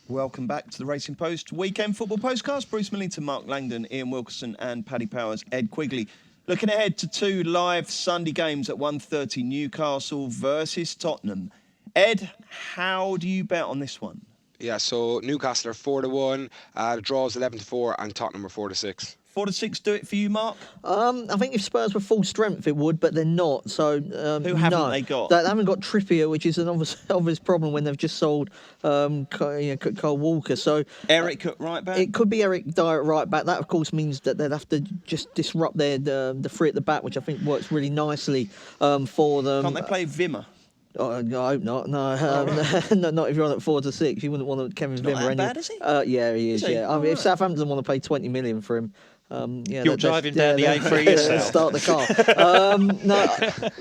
Welcome back to the Racing Post Weekend Football Postcast. Bruce Millington, Mark Langdon, Ian Wilkerson and Paddy Powers, Ed Quigley. Looking ahead to two live Sunday games at 1:30, Newcastle versus Tottenham. Ed, how do you bet on this one? Yeah, so Newcastle are 4-1, the draw is 11-4, and Tottenham are 4-6. 4-6 do it for you, Mark? I think if Spurs were full strength, it would, but they're not. So who haven't they got? They haven't got Trippier, which is an obvious problem when they've just sold Kyle Walker. So Eric at right back. It could be Eric Dyer at right back. That of course means that they'd have to just disrupt the three at the back, which I think works really nicely for them. Can't they play Wimmer? Oh, I hope not. No, not if you're on at 4-6. You wouldn't want Kevin Wimmer. Not that bad, is he? Yeah, he is. Yeah, I mean, if Southampton want to pay 20 million for him. You're driving down the A3 yourself. Start the car.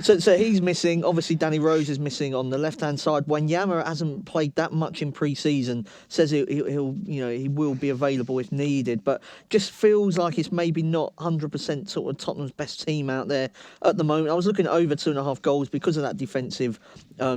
So he's missing. Obviously, Danny Rose is missing on the left-hand side. Wanyama hasn't played that much in pre-season. Says he will be available if needed, but just feels like it's maybe not 100% sort of Tottenham's best team out there at the moment. I was looking at over 2.5 goals because of that defensive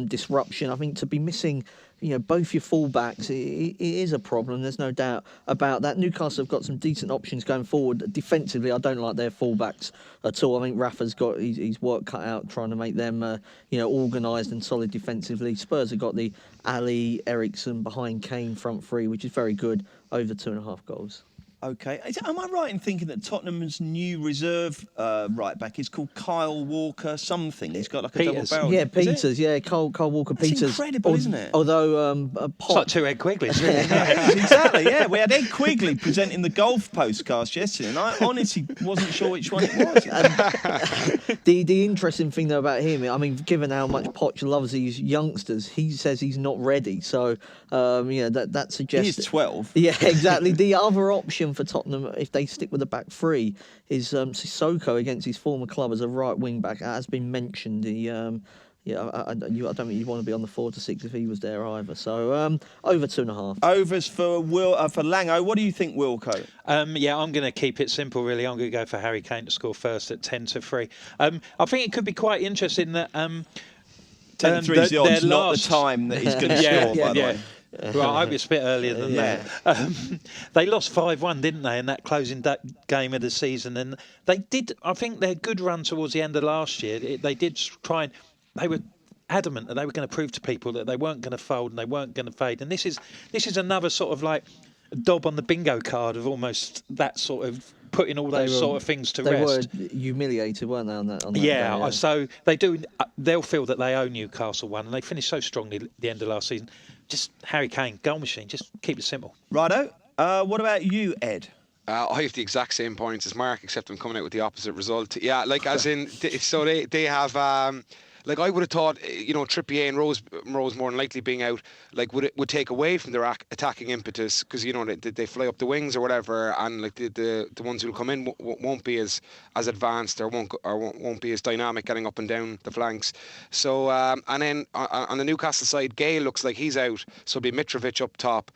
disruption. I think to be missing, both your fullbacks, it is a problem. There's no doubt about that. Newcastle have got some decent options going forward. Defensively, I don't like their fullbacks at all. I think Rafa's got his work cut out trying to make them, organised and solid defensively. Spurs have got the Ali, Eriksson behind Kane front three, which is very good. Over 2.5 goals. Okay. Am I right in thinking that Tottenham's new reserve right back is called Kyle Walker something? He's got like a double barrel. Yeah, Peters. Yeah, Kyle Walker Peters. That's incredible, isn't it? Although it's like two Ed Quigleys, really. Exactly. Yeah, we had Ed Quigley presenting the golf postcast yesterday, and I honestly wasn't sure which one it was. The interesting thing though about him, I mean, given how much Poch loves these youngsters, he says he's not ready. So that suggests he's 12. Yeah, exactly. The other option for Tottenham, if they stick with the back three, is Sissoko against his former club as a right wing back. It has been mentioned. I don't think you'd want to be on the 4-6 if he was there either. So over 2.5. Overs for Lango. What do you think, Wilco? I'm going to keep it simple. Really, I'm going to go for Harry Kane to score first at 10-3. I think it could be quite interesting that 10-3 is the odds, not the time that he's going to score. By the way. Well, I hope it's a bit earlier than that. They lost 5-1, didn't they, in that closing game of the season? And they did, I think, their good run towards the end of last year. They did try and they were adamant that they were going to prove to people that they weren't going to fold and they weren't going to fade. And this is another sort of like dob on the bingo card of almost that sort of putting all those sort of things to rest. They were humiliated, weren't they, on that day, so they'll feel that they owe Newcastle one, and they finished so strongly at the end of last season. Just Harry Kane, goal machine, just keep it simple. Righto. What about you, Ed? I have the exact same points as Mark, except I'm coming out with the opposite result. Yeah, like as in, so they have... Like I would have thought, Trippier and Rose more than likely being out, like would take away from their attacking impetus because they fly up the wings or whatever, and like the ones who'll come in won't be as advanced or won't be as dynamic getting up and down the flanks. So and then on the Newcastle side, Gale looks like he's out, so it'll be Mitrovic up top.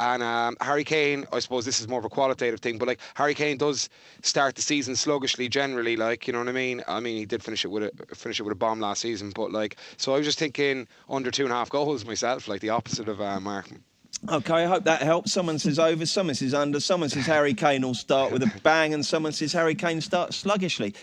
And Harry Kane, I suppose this is more of a qualitative thing, but like Harry Kane does start the season sluggishly generally, like, you know what I mean? I mean, he did finish it with a bomb last season, but like, so I was just thinking under 2.5 goals myself, like the opposite of Mark. Okay, I hope that helps. Someone says over, someone says under, someone says Harry Kane will start with a bang, and someone says Harry Kane starts sluggishly.